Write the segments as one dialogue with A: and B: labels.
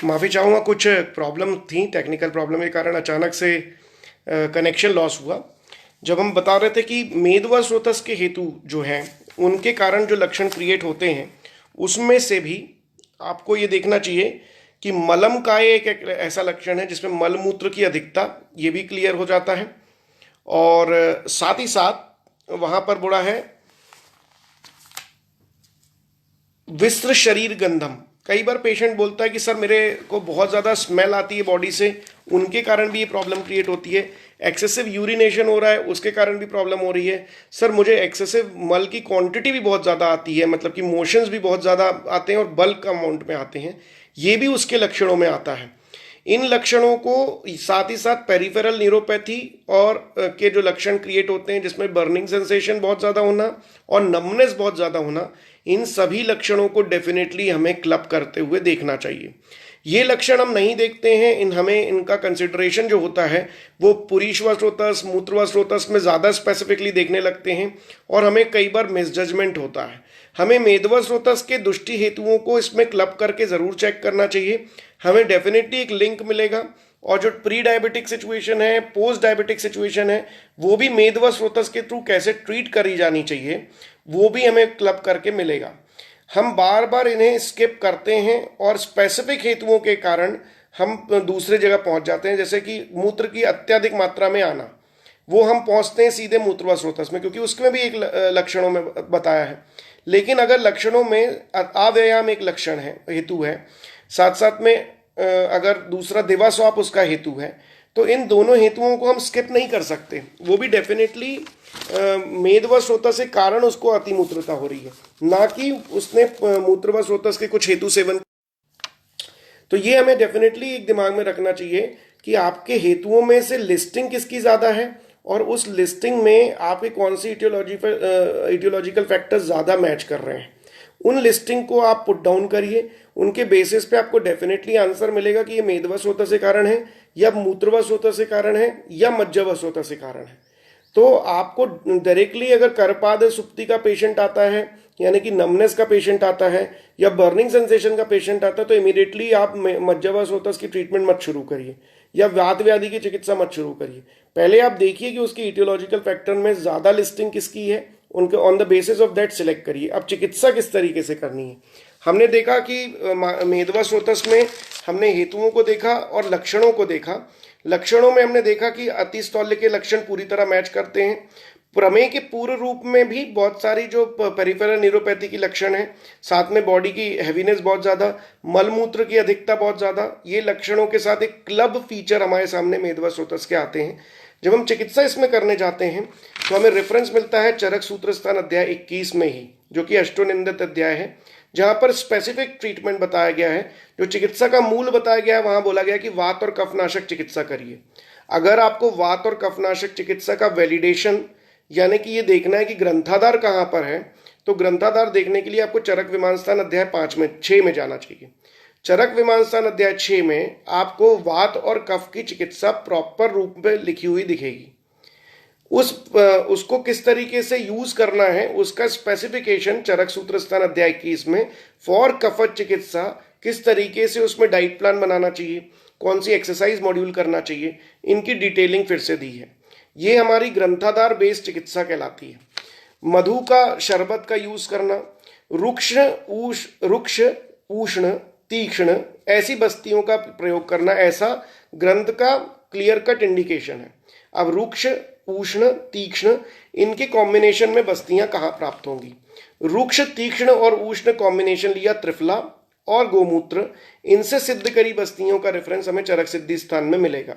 A: माफ़ी चाहूँगा, कुछ प्रॉब्लम थी, टेक्निकल प्रॉब्लम के कारण अचानक से कनेक्शन लॉस हुआ। जब हम बता रहे थे कि मेद व स्रोतस के हेतु जो हैं उनके कारण जो लक्षण क्रिएट होते हैं, उसमें से भी आपको ये देखना चाहिए कि मलम का एक ऐसा लक्षण है जिसमें मल मूत्र की अधिकता, ये भी क्लियर हो जाता है। और साथ ही साथ वहाँ पर बुरा है विस्त्र शरीर गंधम। कई बार पेशेंट बोलता है कि सर मेरे को बहुत ज़्यादा स्मेल आती है बॉडी से, उनके कारण भी ये प्रॉब्लम क्रिएट होती है। एक्सेसिव यूरिनेशन हो रहा है, उसके कारण भी प्रॉब्लम हो रही है। सर मुझे एक्सेसिव मल की क्वांटिटी भी बहुत ज़्यादा आती है, मतलब कि मोशंस भी बहुत ज़्यादा आते हैं और बल्क अमाउंट में आते हैं, ये भी उसके लक्षणों में आता है। इन लक्षणों को साथ ही साथ पेरिफेरल न्यूरोपैथी और के जो लक्षण क्रिएट होते हैं जिसमें बर्निंग सेंसेशन बहुत ज़्यादा होना और नमनेस बहुत ज़्यादा होना, इन सभी लक्षणों को डेफिनेटली हमें क्लब करते हुए देखना चाहिए। ये लक्षण हम नहीं देखते हैं, हमें इनका कंसिडरेशन जो होता है वो पुरीश्व स्रोतस, मूत्रवा स्रोतस में ज़्यादा स्पेसिफिकली देखने लगते हैं और हमें कई बार मिसजजमेंट होता है। हमें मेदवा स्रोतस के दुष्टि हेतुओं को इसमें क्लब करके ज़रूर चेक करना चाहिए। हमें डेफिनेटली एक लिंक मिलेगा और जो प्री डायबिटिक सिचुएशन है, पोस्ट डायबिटिक सिचुएशन है, वो भी मेदवा स्रोतस के थ्रू कैसे ट्रीट करी जानी चाहिए, वो भी हमें क्लब करके मिलेगा। हम बार बार इन्हें स्किप करते हैं और स्पेसिफिक हेतुओं के कारण हम दूसरे जगह पहुंच जाते हैं, जैसे कि मूत्र की अत्यधिक मात्रा में आना, वो हम पहुंचते हैं सीधे मूत्रवा स्रोतस में, क्योंकि उसमें भी एक लक्षणों में बताया है। लेकिन अगर लक्षणों में अव्यायाम एक लक्षण है, हेतु है, साथ साथ में अगर दूसरा दिवास्वाप उसका हेतु है, तो इन दोनों हेतुओं को हम स्किप नहीं कर सकते। वो भी डेफिनेटली मेद व स्रोतस के कारण उसको अतिमूत्रता हो रही है, ना कि उसने मूत्र व स्रोतस के कुछ हेतु सेवन। तो ये हमें डेफिनेटली एक दिमाग में रखना चाहिए कि आपके हेतुओं में से लिस्टिंग किसकी ज़्यादा है और उस लिस्टिंग में आपके कौन सी इटियोलॉजिकल फैक्टर्स ज़्यादा मैच कर रहे हैं। उन लिस्टिंग को आप पुट डाउन करिए, उनके बेसिस पे आपको डेफिनेटली आंसर मिलेगा कि ये मेदवा स्रोत से कारण है या मूत्रवा स्रोत से कारण है या मज्जवा स्रोत से कारण है। तो आपको डायरेक्टली अगर करपाद सुप्ति का पेशेंट आता है, यानी कि नमनेस का पेशेंट आता है या बर्निंग सेंसेशन का पेशेंट आता है, तो इमीडिएटली आप मज्जवा स्रोतस की ट्रीटमेंट मत शुरू करिए या वात व्याधि की चिकित्सा मत शुरू करिए। पहले आप देखिए कि उसकी इटियोलॉजिकल फैक्टर में ज़्यादा लिस्टिंग किसकी है, उनके on the basis of that select करिए। अब चिकित्सा किस तरीके से करनी है, हमने देखा कि मेदवा स्रोतस में हमने हेतुओं को देखा और लक्षणों को देखा। लक्षणों में हमने देखा कि अतिस्थौल्य के लक्षण पूरी तरह मैच करते हैं। प्रमेय के पूर्व रूप में भी बहुत सारी जो पेरिफेरल न्यूरोपैथी की लक्षण है, साथ में बॉडी की हैवीनेस बहुत ज़्यादा, मलमूत्र की अधिकता बहुत ज़्यादा, ये लक्षणों के साथ एक क्लब फीचर हमारे सामने मेदवा स्रोतस के आते हैं। जब हम चिकित्सा इसमें करने जाते हैं तो हमें रेफरेंस मिलता है चरक सूत्र स्थान अध्याय 21 में ही, जो कि अष्टोनिंदित अध्याय है, जहां पर स्पेसिफिक ट्रीटमेंट बताया गया है। जो चिकित्सा का मूल बताया गया है, वहां बोला गया कि वात और कफनाशक चिकित्सा करिए। अगर आपको वात और कफनाशक चिकित्सा का वैलिडेशन, यानी कि ये देखना है कि ग्रंथाधार कहाँ पर है, तो ग्रंथाधार देखने के लिए आपको चरक विमान स्थान अध्याय 6 में जाना चाहिए। चरक विमान स्थान अध्याय 6 में आपको वात और कफ की चिकित्सा प्रॉपर रूप में लिखी हुई दिखेगी। उसको किस तरीके से यूज करना है उसका स्पेसिफिकेशन चरक सूत्र स्थान अध्याय 21 में फॉर कफत चिकित्सा किस तरीके से उसमें डाइट प्लान बनाना चाहिए, कौन सी एक्सरसाइज मॉड्यूल करना चाहिए, इनकी डिटेलिंग फिर से दी है। ये हमारी ग्रंथाधार बेस्ड चिकित्सा कहलाती है। मधु का शरबत का यूज करना, रुक्ष उष्ण तीक्ष्ण ऐसी बस्तियों का प्रयोग करना, ऐसा ग्रंथ का क्लियर कट इंडिकेशन है। अब रुक्ष उष्ण तीक्ष्ण इनके कॉम्बिनेशन में बस्तियां कहाँ प्राप्त होंगी? रुक्ष तीक्ष्ण और उष्ण कॉम्बिनेशन लिया त्रिफला और गोमूत्र, इनसे सिद्ध करी बस्तियों का रेफरेंस हमें चरक सिद्धि स्थान में मिलेगा।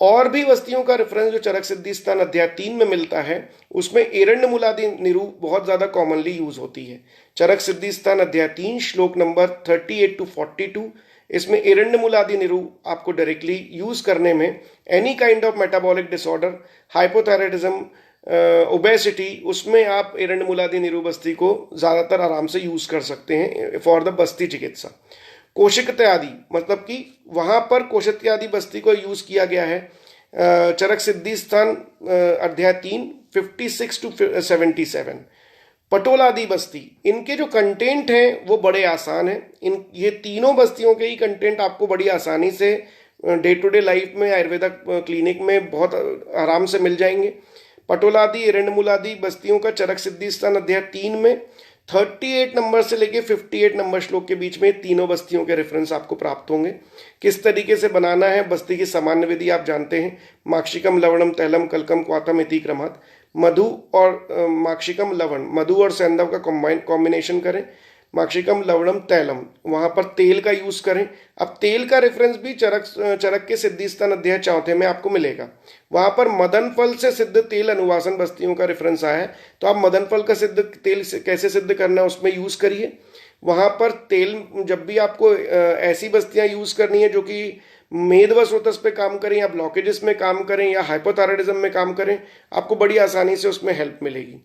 A: और भी बस्तियों का रेफरेंस जो चरक सिद्धि स्थान अध्याय 3 में मिलता है, उसमें एरण्य मूलादि निरु बहुत ज्यादा कॉमनली यूज होती है। चरक सिद्धि स्थान अध्याय 3 श्लोक नंबर 38 to 42, इसमें एरण्य मूलादि निरु आपको डायरेक्टली यूज करने में any kind of metabolic disorder, hypothyroidism, obesity, उसमें आप एरण्य मूलादि निरु बस्ती को ज्यादातर आराम से यूज कर सकते हैं फॉर द बस्ती चिकित्सा। कोशिकत्यादि मतलब कि वहां पर कोशिकत्यादि बस्ती को यूज किया गया है। चरक सिद्धि स्थान अध्याय 3 56 to 77। पटोलादी बस्ती, इनके जो कंटेंट हैं वो बड़े आसान हैं। ये तीनों बस्तियों के ही कंटेंट आपको बड़ी आसानी से डे टू डे लाइफ में आयुर्वेदा क्लिनिक में बहुत आराम से मिल जाएंगे। पटोलादी एरंडमूलादी बस्तियों का चरक सिद्धि स्थान अध्याय 3 में 38 नंबर से लेके 58 नंबर श्लोक के बीच में तीनों बस्तियों के रेफरेंस आपको प्राप्त होंगे। किस तरीके से बनाना है, बस्ती की सामान्य विधि आप जानते हैं। माक्षिकम लवणम तैलम कलकम क्वाथम इति क्रमात्। मधु और माक्षिकम लवण, मधु और सैंधव का कॉम्बिनेशन करें। माक्षिकम लवणम तैलम, वहां पर तेल का यूज करें। अब तेल का रेफरेंस भी चरक के सिद्धि स्थान अध्याय 4 में आपको मिलेगा। वहां पर मदन फल से सिद्ध तेल अनुवासन बस्तियों का रेफरेंस आया है, तो आप मदन फल का सिद्ध तेल कैसे सिद्ध करना है उसमें यूज करिए। वहां पर तेल जब भी आपको ऐसी बस्तियां यूज करनी है जो कि मेद व स्रोतस पे काम करें या ब्लॉकेजेस में काम करें या हाइपोथायराइडिज्म में काम करें, आपको बड़ी आसानी से उसमें हेल्प मिलेगी।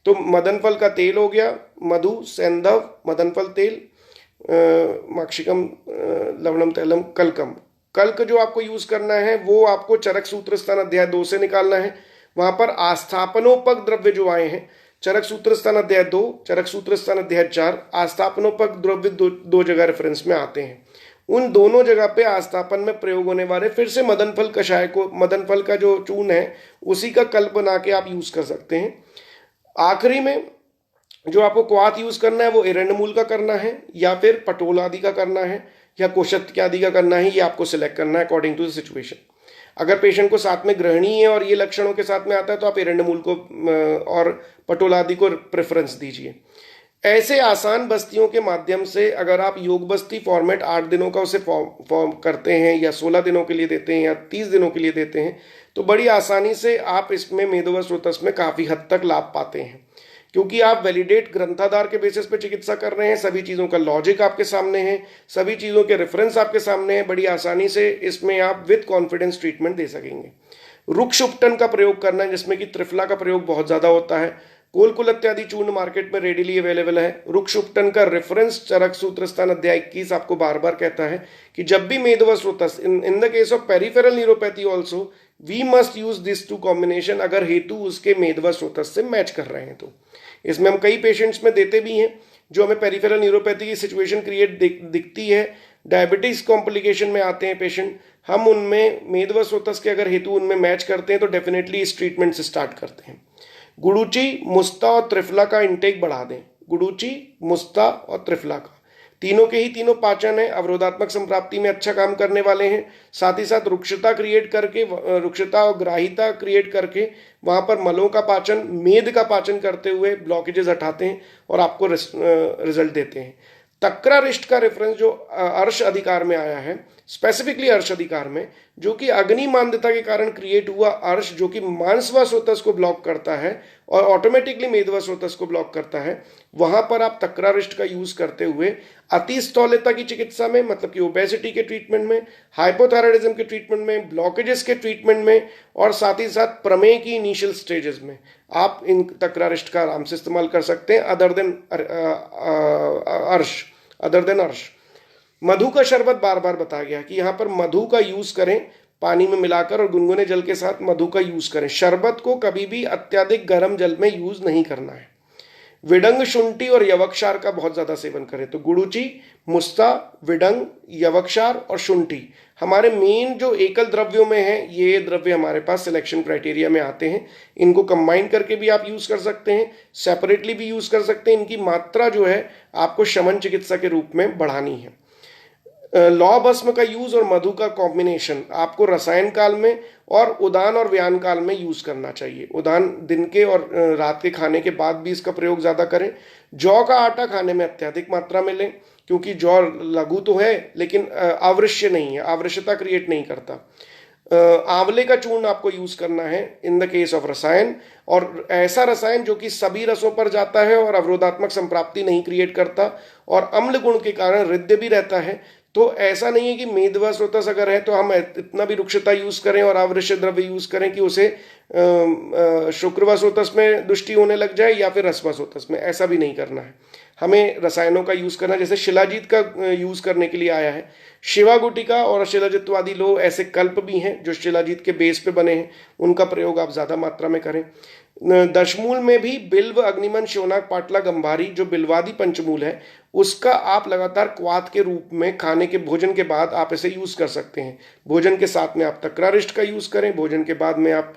A: तो मदन फल का तेल हो गया, मधु सैंधव मदन फल तेल, माक्षिकम लवणम तैलम कलकम। कल्क जो आपको यूज करना है वो आपको चरक सूत्र स्थान अध्याय 2 से निकालना है। वहां पर आस्थापनोपक द्रव्य जो आए हैं, चरक सूत्र स्थान अध्याय 2, चरक सूत्र स्थान अध्याय 4, आस्थापनोपक द्रव्य दो जगह रेफरेंस में आते हैं। उन दोनों जगह पे आस्थापन में प्रयोग होने वाले फिर से मदन फल कषाय को, मदन फल का जो चूर्ण है उसी का कल्प बना के आप यूज कर सकते हैं। आखिरी में जो आपको क्वाथ यूज करना है वो एरंडमूल का करना है या फिर पटोल आदि का करना है या कोशत्य आदि का करना है, ये आपको सिलेक्ट करना है अकॉर्डिंग टू द सिचुएशन। अगर पेशेंट को साथ में ग्रहणी है और ये लक्षणों के साथ में आता है तो आप एरंडमूल को और पटोल आदि को प्रेफरेंस दीजिए। ऐसे आसान बस्तियों के माध्यम से अगर आप योग बस्ती फॉर्मेट 8 दिनों का उसे फॉर्म करते हैं या 16 दिनों के लिए देते हैं या 30 दिनों के लिए देते हैं, तो बड़ी आसानी से आप इसमें मेदो व स्रोतस में काफ़ी हद तक लाभ पाते हैं, क्योंकि आप वैलिडेट ग्रंथाधार के बेसिस पे चिकित्सा कर रहे हैं। सभी चीज़ों का लॉजिक आपके सामने है, सभी चीज़ों के रेफरेंस आपके सामने है। बड़ी आसानी से इसमें आप विद कॉन्फिडेंस ट्रीटमेंट दे सकेंगे। रुक्ष उपटन का प्रयोग करना है, जिसमें कि त्रिफला का प्रयोग बहुत ज़्यादा होता है। कोलकुल इत्यादि चूर्ण मार्केट में रेडिली अवेलेबल है। रुक्ष उपटन का रेफरेंस चरक सूत्र स्थान अध्याय 21 आपको बार बार कहता है कि जब भी मेद व स्रोतस, in the case of peripheral neuropathy also we must use this two combination, अगर हेतु उसके मेद व स्रोतस से मैच कर रहे हैं तो। इसमें हम कई पेशेंट्स में देते भी हैं जो हमें पेरिफेरल न्यूरोपैथी की सिचुएशन क्रिएट दिखती है, डायबिटीज कॉम्प्लिकेशन में आते हैं पेशेंट, हम उनमें मेद व स्रोतस के अगर हेतु उनमें मैच करते हैं तो डेफिनेटली इस ट्रीटमेंट से स्टार्ट करते हैं। गुडुचि, मुस्ता और त्रिफला का इंटेक बढ़ा दें। गुडुचि, मुस्ता और त्रिफला का, तीनों के ही तीनों पाचन है, अवरोधात्मक संप्राप्ति में अच्छा काम करने वाले हैं। साथ ही साथ रुक्षता क्रिएट करके, रुक्षता और ग्राहिता क्रिएट करके वहां पर मलों का पाचन, मेद का पाचन करते हुए ब्लॉकेजेस हटाते हैं और आपको रिजल्ट देते हैं। तक्रारिष्ट का रेफरेंस जो अर्श अधिकार में आया है, स्पेसिफिकली अर्श अधिकार में, जो कि अग्नि मांद्यता के कारण क्रिएट हुआ अर्श, जो कि मांस व स्रोतस को ब्लॉक करता है और ऑटोमेटिकली मेद व स्रोतस को ब्लॉक करता है, वहां पर आप तक्रारिष्ट का यूज करते हुए अतिस्थौल्यता की चिकित्सा में, मतलब कि ओबेसिटी के ट्रीटमेंट में, हाइपोथायराइडिज्म के ट्रीटमेंट में, ब्लॉकेजेस के ट्रीटमेंट में और साथ ही साथ प्रमेय की इनिशियल स्टेजेस में आप इन तक्रारिष्ट का आराम से इस्तेमाल कर सकते हैं, अदर देन अर्श। मधु का शरबत बार बार बताया गया कि यहाँ पर मधु का यूज करें, पानी में मिलाकर और गुनगुने जल के साथ मधु का यूज करें। शरबत को कभी भी अत्यधिक गर्म जल में यूज नहीं करना है। विडंग, शुंठी और यवक्षार का बहुत ज्यादा सेवन करें। तो गुडुचि, मुस्ता, विडंग, यवक्षार और शुंठी हमारे मेन जो एकल द्रव्यों में है, ये द्रव्य हमारे पास सिलेक्शन क्राइटेरिया में आते हैं। इनको कंबाइन करके भी आप यूज कर सकते हैं, सेपरेटली भी यूज कर सकते हैं। इनकी मात्रा जो है आपको शमन चिकित्सा के रूप में बढ़ानी है। लौ भस्म का यूज और मधु का कॉम्बिनेशन आपको रसायन काल में और उदान और व्यान काल में यूज करना चाहिए। उदान दिन के और रात के खाने के बाद भी इसका प्रयोग ज्यादा करें। जौ का आटा खाने में अत्यधिक मात्रा में लें, क्योंकि जौ लघु तो है लेकिन आवृश्य नहीं है, आवृश्यता क्रिएट नहीं करता। आंवले का चूर्ण आपको यूज करना है इन द केस ऑफ रसायन, और ऐसा रसायन जो कि सभी रसों पर जाता है और अवरोधात्मक संप्राप्ति नहीं क्रिएट करता और अम्ल गुण के कारण हृदय भी रहता है। तो ऐसा नहीं है कि मेद व स्रोतस अगर है तो हम इतना भी रुक्षता यूज करें और आवृश्य द्रव्य यूज करें कि उसे शुक्र व स्रोतस में दुष्टि होने लग जाए या फिर रस व स्रोतस में, ऐसा भी नहीं करना है। हमें रसायनों का यूज़ करना, जैसे शिलाजीत का यूज़ करने के लिए आया है। शिवा गुटिका और शिलाजित्वादी लोह ऐसे कल्प भी हैं जो शिलाजीत के बेस पे बने हैं, उनका प्रयोग आप ज़्यादा मात्रा में करें। दशमूल में भी बिल्व, अग्निमन, शोनाक, पाटला, गंभारी जो बिल्वादी पंचमूल है, उसका आप लगातार क्वाथ के रूप में खाने के भोजन के बाद आप इसे यूज़ कर सकते हैं। भोजन के साथ में आप तक्रारिष्ट का यूज़ करें, भोजन के बाद में आप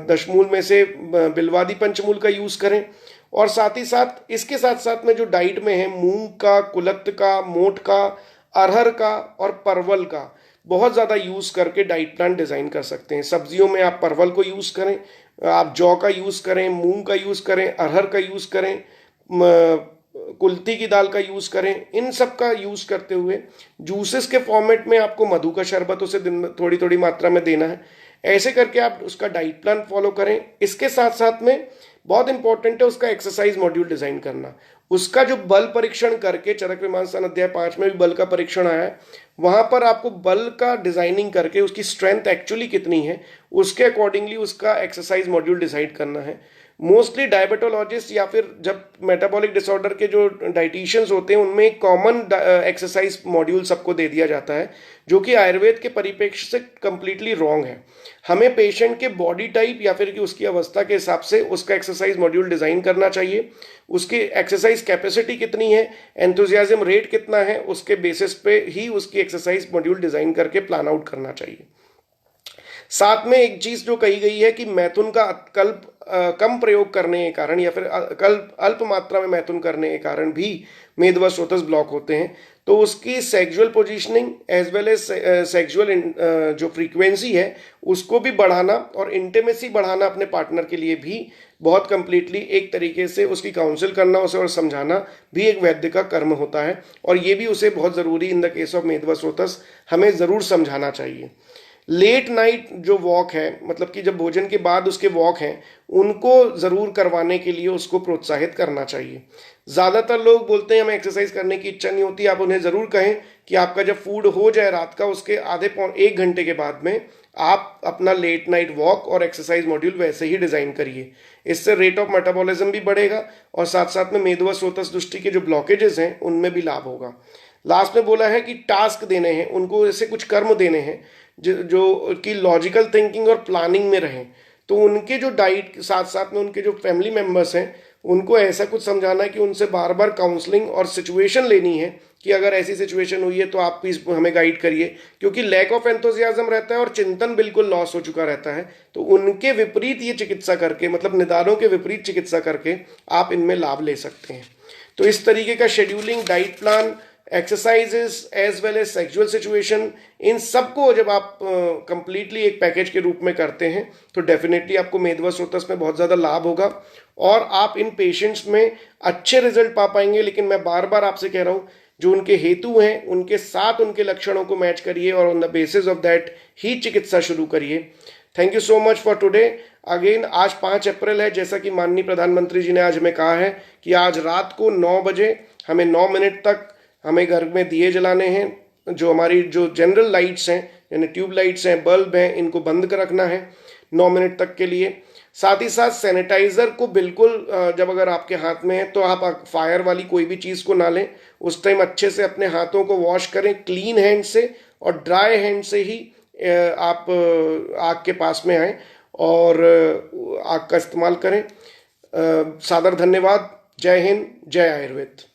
A: दशमूल में से बिल्वादी पंचमूल का यूज़ करें। और साथ ही साथ इसके साथ साथ में जो डाइट में है, मूंग का, कुलत्थ का, मोठ का, अरहर का और परवल का बहुत ज़्यादा यूज़ करके डाइट प्लान डिज़ाइन कर सकते हैं। सब्जियों में आप परवल को यूज़ करें, आप जौ का यूज़ करें, मूंग का यूज़ करें, अरहर का यूज़ करें, कुल्थी की दाल का यूज़ करें। इन सब का यूज़ करते हुए जूसेस के फॉर्मेट में आपको मधु का शरबत उसे दिन में थोड़ी थोड़ी मात्रा में देना है। ऐसे करके आप उसका डाइट प्लान फॉलो करें। इसके साथ साथ में बहुत इंपॉर्टेंट है उसका एक्सरसाइज मॉड्यूल डिजाइन करना। उसका जो बल परीक्षण करके चरक विमानस्थान अध्याय 5 में भी बल का परीक्षण आया है, वहां पर आपको बल का डिजाइनिंग करके उसकी स्ट्रेंथ एक्चुअली कितनी है उसके अकॉर्डिंगली उसका एक्सरसाइज मॉड्यूल डिसाइड करना है। मोस्टली डायबिटोलॉजिस्ट या फिर जब मेटाबॉलिक डिसऑर्डर के जो डाइटिशियंस होते हैं उनमें एक कॉमन एक्सरसाइज मॉड्यूल सबको दे दिया जाता है, जो कि आयुर्वेद के परिप्रेक्ष्य से कंप्लीटली रॉन्ग है। हमें पेशेंट के बॉडी टाइप या फिर कि उसकी अवस्था के हिसाब से उसका एक्सरसाइज मॉड्यूल डिजाइन करना चाहिए। उसकी एक्सरसाइज कैपेसिटी कितनी है, एंथुजियाज्म रेट कितना है, उसके बेसिस पे ही उसकी एक्सरसाइज मॉड्यूल डिजाइन करके प्लान आउट करना चाहिए। साथ में एक चीज जो कही गई है कि मैथुन का कम प्रयोग करने के कारण या फिर अल्प मात्रा में मैथुन करने के कारण भी मेदवस्रोतस ब्लॉक होते हैं, तो उसकी sexual positioning as well as sexual जो फ्रीक्वेंसी है उसको भी बढ़ाना और इंटीमेसी बढ़ाना अपने पार्टनर के लिए भी बहुत कंप्लीटली एक तरीके से उसकी काउंसिल करना उसे और समझाना भी एक वैद्य का कर्म होता है। और ये भी उसे बहुत ज़रूरी इन द केस ऑफ मेदवस्रोतस हमें ज़रूर समझाना चाहिए। लेट नाइट जो वॉक है, मतलब कि जब भोजन के बाद उसके वॉक हैं, उनको ज़रूर करवाने के लिए उसको प्रोत्साहित करना चाहिए। ज़्यादातर लोग बोलते हैं हमें एक्सरसाइज करने की इच्छा नहीं होती। आप उन्हें ज़रूर कहें कि आपका जब फूड हो जाए रात का, उसके आधे पौन 1 घंटे के बाद में आप अपना लेट नाइट वॉक और एक्सरसाइज मॉड्यूल वैसे ही डिज़ाइन करिए। इससे रेट ऑफ मेटाबॉलिज्म भी बढ़ेगा और साथ साथ में मेदवस्रोतस दृष्टि के जो ब्लॉकेजेस हैं उनमें भी लाभ होगा। लास्ट में बोला है कि टास्क देने हैं उनको, ऐसे कुछ कर्म देने हैं जो कि लॉजिकल थिंकिंग और प्लानिंग में रहें। तो उनके जो डाइट के साथ साथ में उनके जो फैमिली मेम्बर्स हैं उनको ऐसा कुछ समझाना है कि उनसे बार बार काउंसलिंग और सिचुएशन लेनी है कि अगर ऐसी सिचुएशन हुई है तो आप प्लीज हमें गाइड करिए, क्योंकि लैक ऑफ एंथुजियाज्म रहता है और चिंतन बिल्कुल लॉस हो चुका रहता है। तो उनके विपरीत ये चिकित्सा करके, मतलब निदानों के विपरीत चिकित्सा करके आप इनमें लाभ ले सकते हैं। तो इस तरीके का scheduling, diet plan, exercises as well as sexual situation, इन सबको जब आप कंप्लीटली एक पैकेज के रूप में करते हैं तो डेफिनेटली आपको मेदवस्रोतस में बहुत ज़्यादा लाभ होगा और आप इन पेशेंट्स में अच्छे रिजल्ट पा पाएंगे। लेकिन मैं बार बार आपसे कह रहा हूँ, जो उनके हेतु हैं उनके साथ उनके लक्षणों को मैच करिए और on the basis of that he चिकित्सा शुरू करिए। Thank you so much for today. Again आज 5 अप्रैल है, जैसा कि माननीय प्रधानमंत्री जी ने आज हमें कहा है कि आज रात को 9 बजे हमें 9 मिनट तक हमें घर में दिए जलाने हैं। जो हमारी जो जनरल लाइट्स हैं, यानी ट्यूब लाइट्स हैं, बल्ब हैं, इनको बंद कर रखना है 9 मिनट तक के लिए। साथ ही साथ सैनिटाइजर को बिल्कुल जब अगर आपके हाथ में है तो आप फायर वाली कोई भी चीज़ को ना लें। उस टाइम अच्छे से अपने हाथों को वॉश करें क्लीन हैंड से और ड्राई हैंड से ही आप आग के पास में आएँ और आग का इस्तेमाल करें। सादर धन्यवाद। जय हिंद, जय आयुर्वेद।